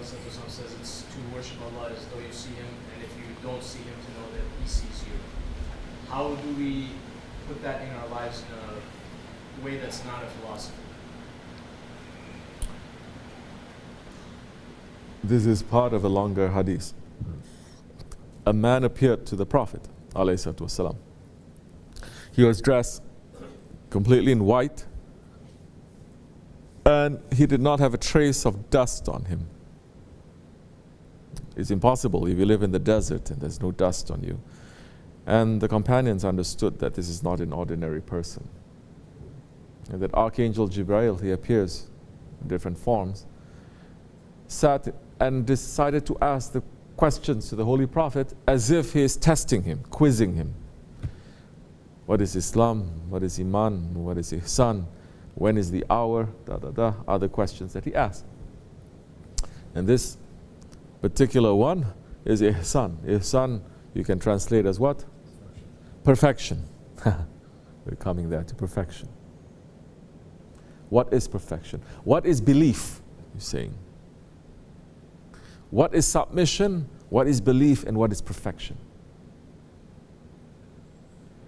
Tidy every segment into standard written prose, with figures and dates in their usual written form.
ﷺ says it's to worship Allah as though you see Him, and if you don't see Him, to know that He sees you. How do we put that in our lives in a way that's not a philosophy? This is part of a longer hadith. A man appeared to the Prophet ﷺ. He was dressed completely in white, and he did not have a trace of dust on him. It's impossible if you live in the desert and there's no dust on you. And the companions understood that this is not an ordinary person. And that Archangel Jibreel, he appears in different forms, sat and decided to ask the questions to the Holy Prophet as if he is testing him, quizzing him. What is Islam? What is Iman? What is Ihsan? When is the hour? Other questions that he asked. And this particular one is Ihsan. Ihsan you can translate as what? Perfection. We're coming there to perfection. What is perfection? What is belief? You're saying. What is submission? What is belief? And what is perfection?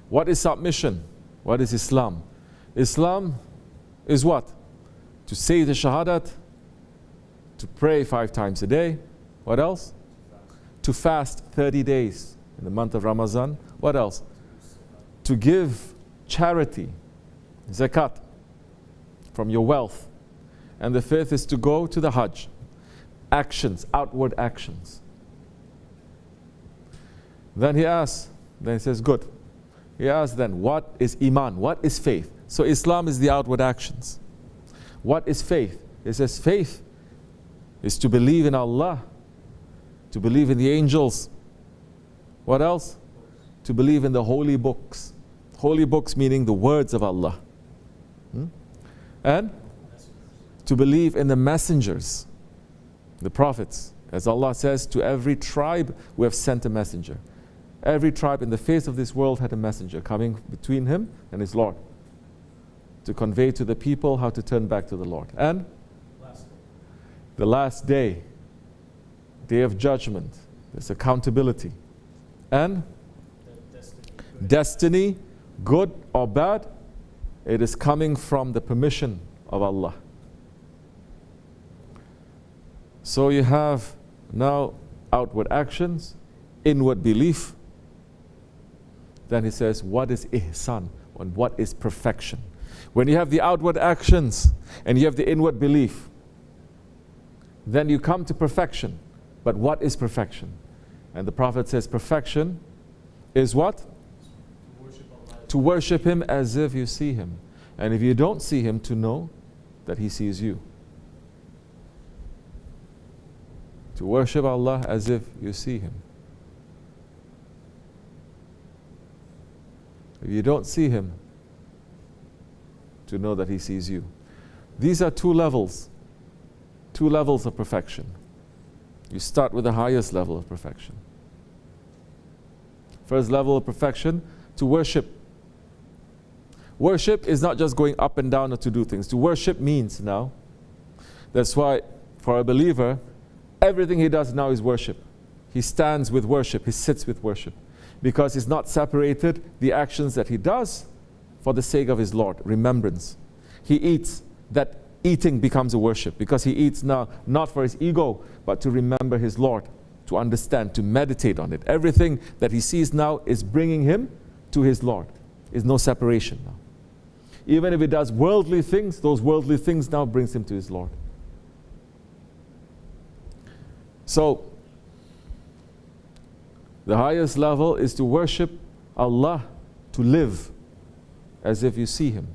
What is submission? What is Islam? Islam is what? To say the Shahadat, to pray 5 times a day. What else? To fast 30 days in the month of Ramadan. What else? To give charity, zakat, from your wealth. And the 5th is to go to the Hajj. Actions, outward actions. Then he asks, then he says, good. He asks then, what is Iman? What is faith? So Islam is the outward actions. What is faith? He says faith is to believe in Allah, to believe in the angels. What else? To believe in the holy books. Holy books meaning the words of Allah. And to believe in the messengers, the prophets. As Allah says, to every tribe we have sent a messenger. Every tribe in the face of this world had a messenger coming between him and his Lord to convey to the people how to turn back to the Lord. And the last day, day of judgment, there's accountability. And destiny, good or bad, it is coming from the permission of Allah. So you have now outward actions, inward belief. Then he says, what is ihsan? And what is perfection? When you have the outward actions and you have the inward belief, then you come to perfection. But what is perfection? And the Prophet says perfection is what? To worship Him as if you see Him. And if you don't see Him, to know that He sees you. To worship Allah as if you see Him. If you don't see Him, to know that He sees you. These are 2 levels. 2 levels of perfection. You start with the highest level of perfection. First level of perfection, to worship. Worship is not just going up and down or to do things. To worship means now, that's why for a believer, everything he does now is worship. He stands with worship, he sits with worship. Because he's not separated the actions that he does for the sake of his Lord, remembrance. He eats, that eating becomes a worship because he eats now not for his ego, but to remember his Lord, to understand, to meditate on it. Everything that he sees now is bringing him to his Lord. There's no separation now. Even if he does worldly things, those worldly things now brings him to his Lord. So, the highest level is to worship Allah, to live as if you see Him.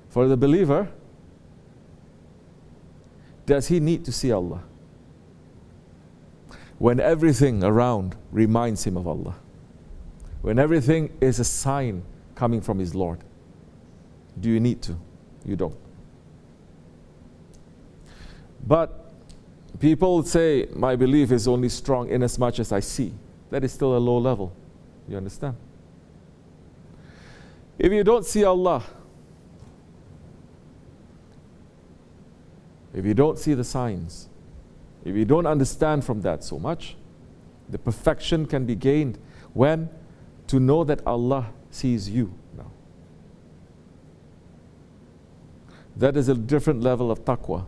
For the believer, does he need to see Allah? When everything around reminds him of Allah. When everything is a sign coming from his Lord. Do you need to? You don't. But people say, my belief is only strong in as much as I see. That is still a low level. You understand? If you don't see Allah, if you don't see the signs, if you don't understand from that so much, the perfection can be gained when to know that Allah sees you now. That is a different level of taqwa.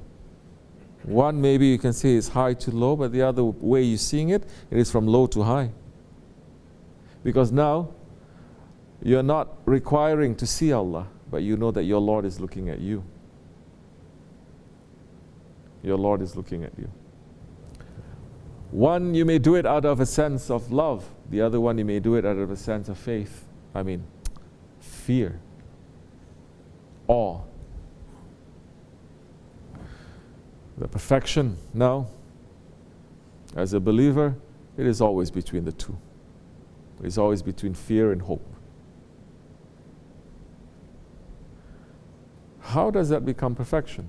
One maybe you can say is high to low, but the other way you're seeing it, it is from low to high. Because now, you're not requiring to see Allah, but you know that your Lord is looking at you. Your Lord is looking at you. One, you may do it out of a sense of love. The other one, you may do it out of a sense of faith. Fear. Awe. The perfection now, as a believer, it is always between the two. It is always between fear and hope. How does that become perfection?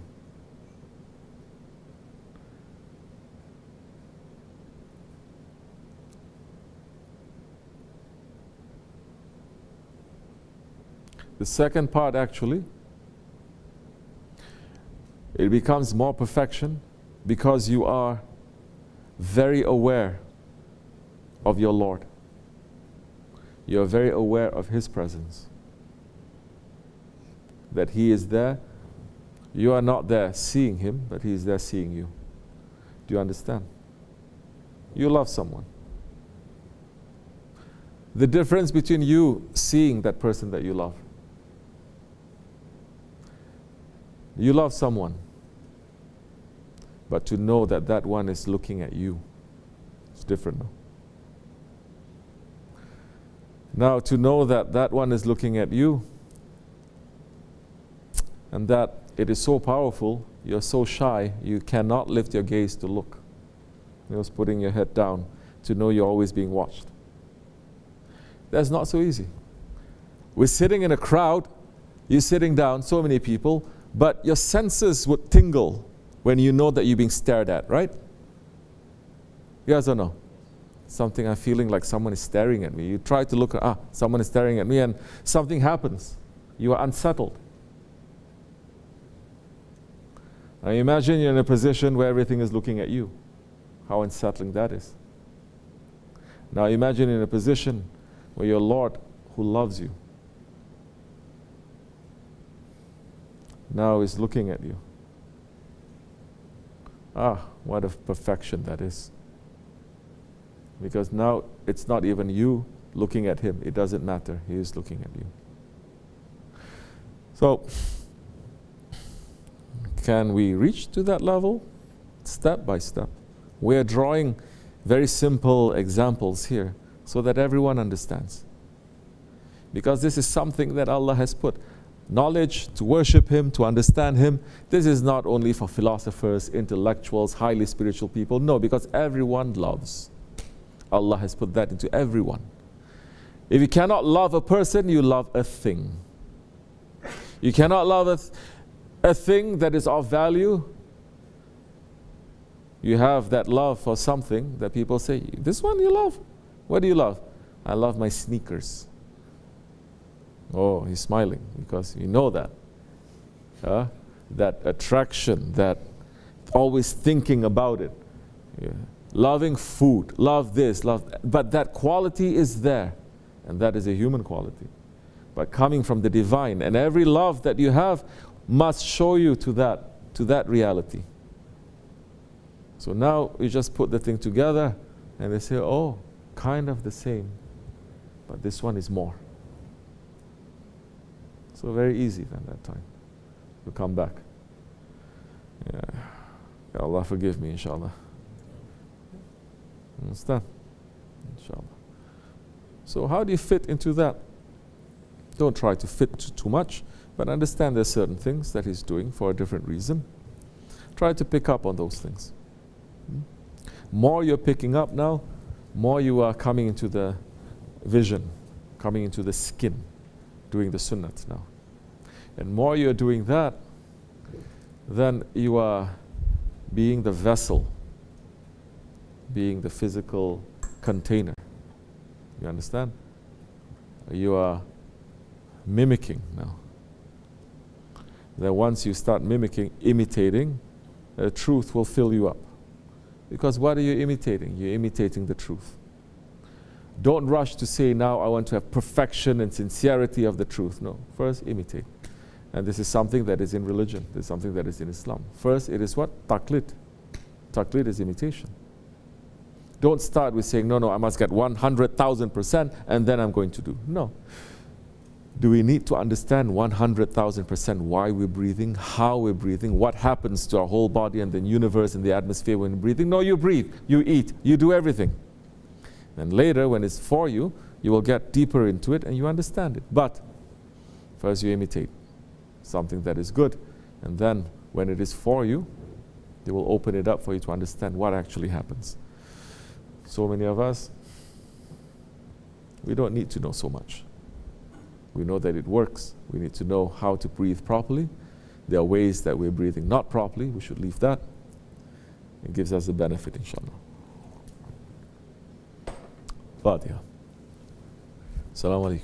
The second part, actually, it becomes more perfection because you are very aware of your Lord. You are very aware of His presence. That He is there. You are not there seeing Him, but He is there seeing you. Do you understand? You love someone. The difference between you seeing that person that you love. You love someone, but to know that that one is looking at you, it's different, no? Now, to know that that one is looking at you, and that it is so powerful, you're so shy, you cannot lift your gaze to look. You're just putting your head down to know you're always being watched. That's not so easy. We're sitting in a crowd, you're sitting down, so many people, but your senses would tingle when you know that you're being stared at, right? Yes or no? Something I'm feeling like someone is staring at me. You try to look, someone is staring at me, and something happens. You are unsettled. Now imagine you're in a position where everything is looking at you. How unsettling that is. Now imagine in a position where your Lord, who loves you, now is looking at you. What a perfection that is. Because now it's not even you looking at Him. It doesn't matter. He is looking at you. So, can we reach to that level? Step by step. We are drawing very simple examples here so that everyone understands. Because this is something that Allah has put. Knowledge, to worship Him, to understand Him. This is not only for philosophers, intellectuals, highly spiritual people. No, because everyone loves. Allah has put that into everyone. If you cannot love a person, you love a thing. You cannot love a thing that is of value. You have that love for something that people say, this one you love. What do you love? I love my sneakers. Oh, he's smiling because you know that. That attraction, that always thinking about it. Yeah. Loving food, love this, but that quality is there. And that is a human quality. But coming from the divine, and every love that you have must show you to that reality. So now you just put the thing together and they say, oh, kind of the same, but this one is more. So very easy then that time to come back. Yeah. Allah forgive me, inshallah. Understand? Inshallah. So how do you fit into that? Don't try to fit too much, but understand there's certain things that He's doing for a different reason. Try to pick up on those things. More you're picking up now, more you are coming into the vision, coming into the skin, doing the sunnat now. And more you're doing that, then you are being the vessel, being the physical container. You understand? You are mimicking now. Then once you start mimicking, imitating, truth will fill you up. Because what are you imitating? You're imitating the truth. Don't rush to say, now I want to have perfection and sincerity of the truth. No, first imitate. And this is something that is in religion. This is something that is in Islam. First, it is what? Taqlid. Taqlid is imitation. Don't start with saying, no, I must get 100,000% and then I'm going to do. No. Do we need to understand 100,000% why we're breathing, how we're breathing, what happens to our whole body and the universe and the atmosphere when we're breathing? No, you breathe, you eat, you do everything. And later, when it's for you, you will get deeper into it and you understand it. But first you imitate something that is good. And then when it is for you, they will open it up for you to understand what actually happens. So many of us, we don't need to know so much. We know that it works. We need to know how to breathe properly. There are ways that we're breathing not properly. We should leave that. It gives us a benefit, inshallah. Fatiha. Assalamu alaikum.